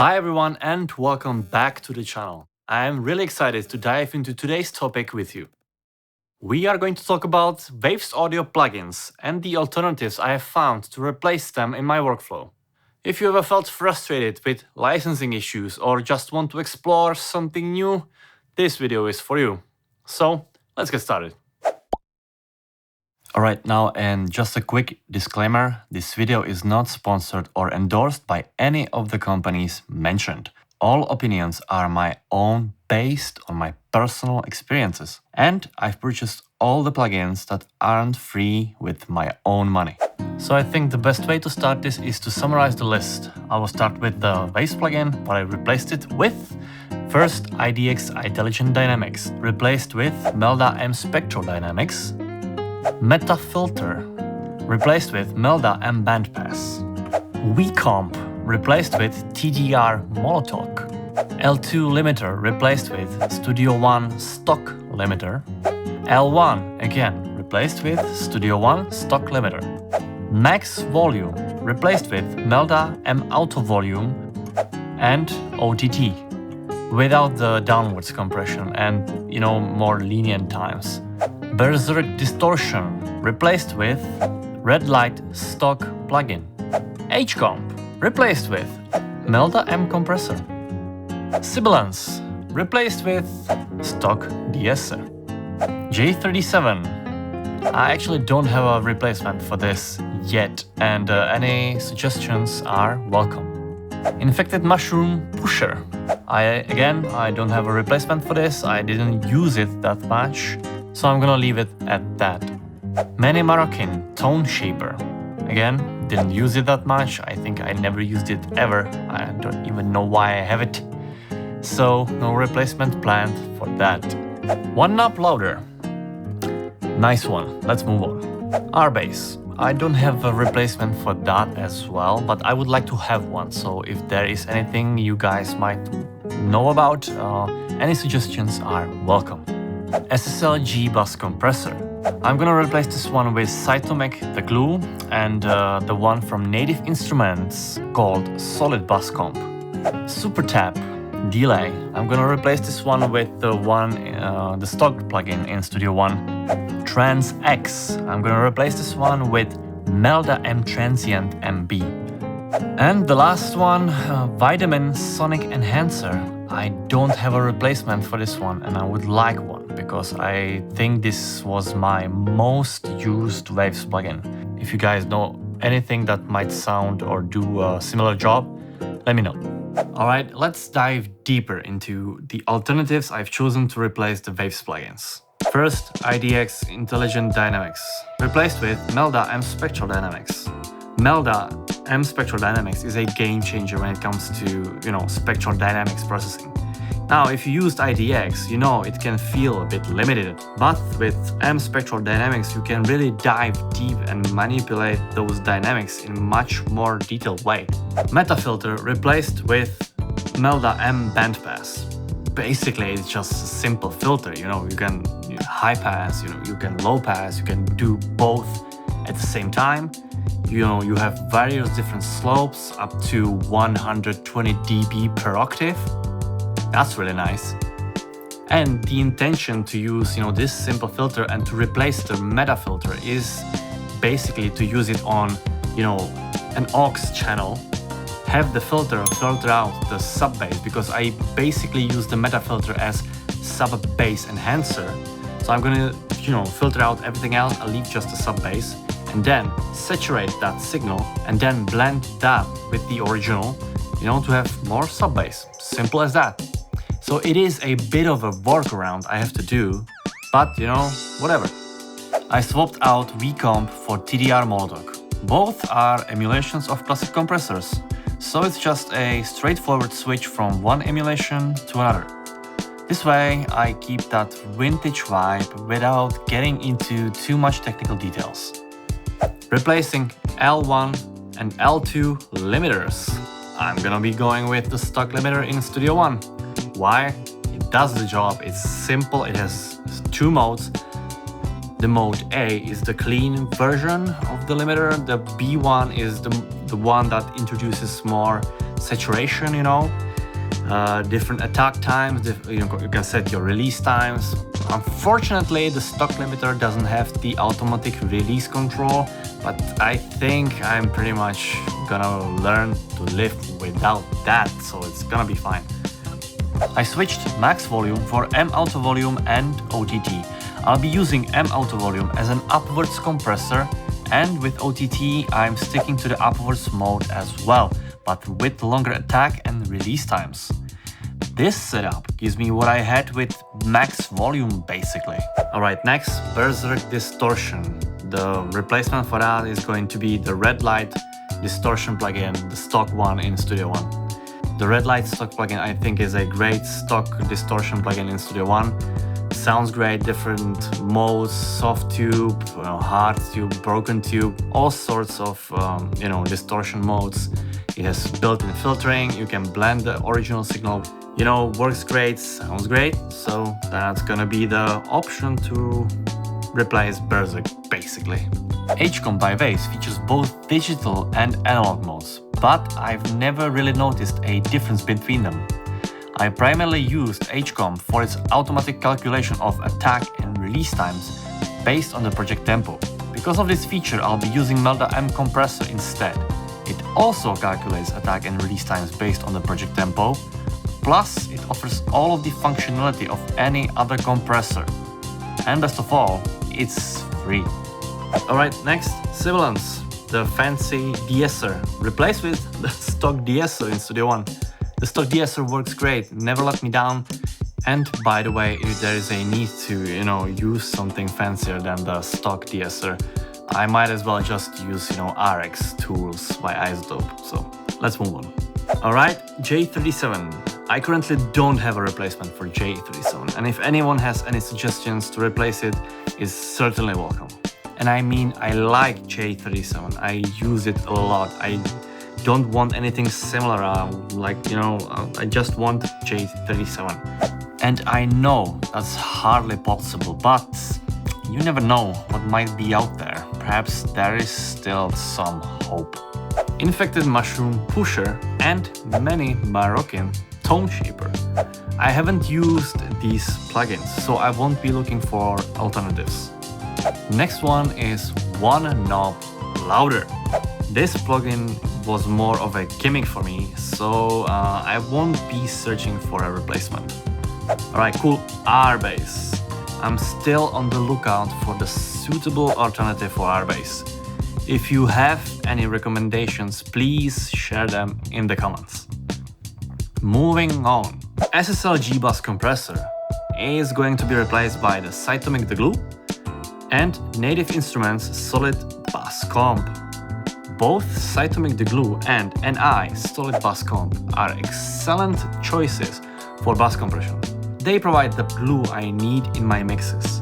Hi everyone and welcome back to the channel. I am really excited to dive into today's topic with you. We are going to talk about Waves audio plugins and the alternatives I have found to replace them in my workflow. If you ever felt frustrated with licensing issues or just want to explore something new, this video is for you. So let's get started. Alright, now and just a quick disclaimer, this video is not sponsored or endorsed by any of the companies mentioned. All opinions are my own based on my personal experiences, and I've purchased all the plugins that aren't free with my own money. So I think the best way to start this is to summarize the list. I will start with the Waves plugin, what I replaced it with. First, IDX Intelligent Dynamics, replaced with Melda M Spectral Dynamics. Meta Filter, replaced with Melda M Bandpass. WeComp, replaced with TDR Monotalk. L2 Limiter, replaced with Studio One Stock Limiter. L1, again, replaced with Studio One Stock Limiter. Max Volume, replaced with Melda M Auto Volume and OTT, without the downwards compression and, more lenient times. Berserk Distortion, replaced with Red Light Stock Plugin. H-Comp, replaced with Melda M Compressor. Sibilance, replaced with Stock De-esser. J37, I actually don't have a replacement for this yet, and any suggestions are welcome. Infected Mushroom Pusher, I don't have a replacement for this, I didn't use it that much, so I'm gonna leave it at that. Many Moroccan Tone Shaper, again, didn't use it that much, I think I never used it ever, I don't even know why I have it, so no replacement planned for that. One knob louder, nice one, let's move on. R-Bass, I don't have a replacement for that as well, but I would like to have one, so if there is anything you guys might know about, any suggestions are welcome. SSL-G Bus Compressor. I'm gonna replace this one with Syntomic, the glue, and the one from Native Instruments called Solid Bus Comp. Super Tap Delay. I'm gonna replace this one with the stock plugin in Studio One. Trans X. I'm gonna replace this one with Melda M Transient MB. And the last one, Vitamin Sonic Enhancer. I don't have a replacement for this one and I would like one because I think this was my most used Waves plugin. If you guys know anything that might sound or do a similar job, let me know. Alright, let's dive deeper into the alternatives I've chosen to replace the Waves plugins. First, IDX Intelligent Dynamics, replaced with Melda M Spectral Dynamics. Melda M Spectral Dynamics is a game changer when it comes to, spectral dynamics processing. Now, if you used IDX, it can feel a bit limited, but with M Spectral Dynamics, you can really dive deep and manipulate those dynamics in a much more detailed way. Meta Filter replaced with Melda M Bandpass. Basically, it's just a simple filter, you can high pass, you can low pass, you can do both at the same time. You have various different slopes up to 120 dB per octave. That's really nice. And the intention to use, this simple filter and to replace the meta filter is basically to use it on, an aux channel. Have the filter out the sub bass, because I basically use the meta filter as sub bass enhancer. So I'm gonna, filter out everything else, I'll leave just the sub bass, and then saturate that signal, and then blend that with the original, to have more sub bass. Simple as that. So it is a bit of a workaround I have to do, but whatever. I swapped out WeComp for TDR Monotalk. Both are emulations of classic compressors, so it's just a straightforward switch from one emulation to another. This way I keep that vintage vibe without getting into too much technical details. Replacing L1 and L2 limiters. I'm gonna be going with the stock limiter in Studio One. Why? It does the job, it's simple, it has two modes. The mode A is the clean version of the limiter, the B one is the one that introduces more saturation, you know, different attack times, you can set your release times. Unfortunately, the stock limiter doesn't have the automatic release control, but I think I'm pretty much gonna learn to live without that, so it's gonna be fine. I switched max volume for M auto volume and OTT. I'll be using M auto volume as an upwards compressor, and with OTT I'm sticking to the upwards mode as well, but with longer attack and release times. This setup gives me what I had with max volume basically. Alright, next, Berserk Distortion. The replacement for that is going to be the Red Light Distortion plugin, the stock one in Studio One. The Red Light stock plugin I think is a great stock distortion plugin in Studio One. Sounds great, different modes, soft tube, hard tube, broken tube, all sorts of distortion modes. It has built-in filtering, you can blend the original signal. Works great, sounds great, so that's gonna be the option to replace Berserk basically. HCOM by Waves features both digital and analog modes, but I've never really noticed a difference between them. I primarily used HCOM for its automatic calculation of attack and release times based on the project tempo. Because of this feature, I'll be using Melda M compressor instead. It also calculates attack and release times based on the project tempo, plus it offers all of the functionality of any other compressor. And best of all, it's free. Alright, next, Sibilance, the fancy de-esser, replaced with the stock de-esser in Studio One. The stock de-esser works great, never let me down. And by the way, if there is a need to, use something fancier than the stock de-esser, I might as well just use, RX tools by Isotope. So let's move on. Alright, J37. I currently don't have a replacement for J37, and if anyone has any suggestions to replace it, is certainly welcome. And I mean, I like J37, I use it a lot. I don't want anything similar, I just want J37. And I know that's hardly possible, but you never know what might be out there. Perhaps there is still some hope. Infected Mushroom Pusher and many Moroccan Tone Shaper. I haven't used these plugins, so I won't be looking for alternatives. Next one is One Knob Louder. This plugin was more of a gimmick for me, so I won't be searching for a replacement. Alright, cool, R-Bass. I'm still on the lookout for the suitable alternative for R-Bass. If you have any recommendations, please share them in the comments. Moving on, SSL G-Bus compressor is going to be replaced by the Syntomic the Glue and Native Instruments Solid Bass Comp. Both Syntomic the Glue and NI Solid Bass Comp are excellent choices for bass compression. They provide the glue I need in my mixes,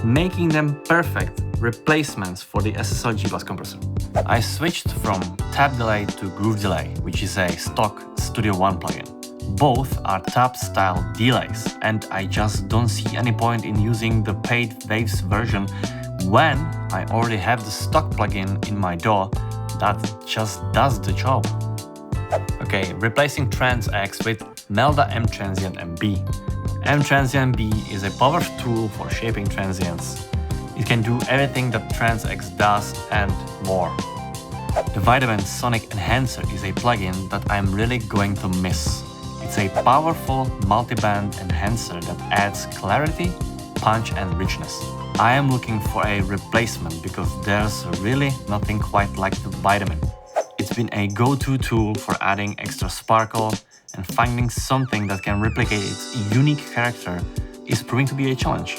making them perfect replacements for the SSL G-Bus compressor. I switched from Tap Delay to Groove Delay, which is a stock Studio One plugin. Both are tap style delays, and I just don't see any point in using the paid Waves version when I already have the stock plugin in my DAW that just does the job. Okay, replacing Trans X with Melda M Transient MB. M Transient MB is a powerful tool for shaping transients. It can do everything that Trans X does and more. The Vitamin Sonic Enhancer is a plugin that I'm really going to miss. It's a powerful multi-band enhancer that adds clarity, punch and richness. I am looking for a replacement because there's really nothing quite like the Vitamin. It's been a go-to tool for adding extra sparkle, and finding something that can replicate its unique character is proving to be a challenge.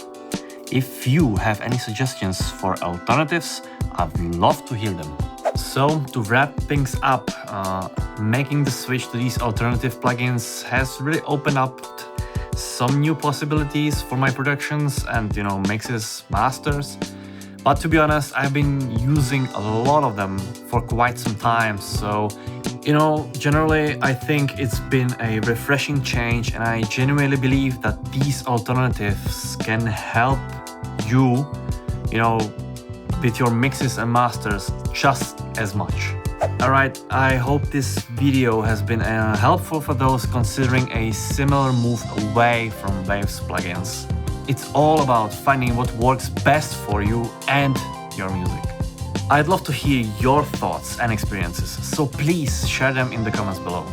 If you have any suggestions for alternatives, I'd love to hear them. So, to wrap things up, making the switch to these alternative plugins has really opened up some new possibilities for my productions and, mixes, masters. But to be honest, I've been using a lot of them for quite some time, so generally I think it's been a refreshing change, and I genuinely believe that these alternatives can help you, with your mixes and masters just as much. Alright, I hope this video has been helpful for those considering a similar move away from Waves plugins. It's all about finding what works best for you and your music. I'd love to hear your thoughts and experiences, so please share them in the comments below.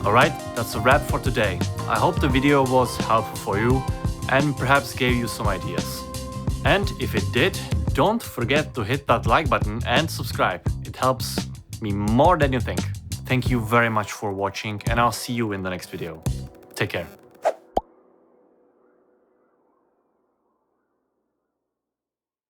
Alright, that's a wrap for today. I hope the video was helpful for you and perhaps gave you some ideas. And if it did, don't forget to hit that like button and subscribe. It helps me more than you think. Thank you very much for watching, and I'll see you in the next video. Take care.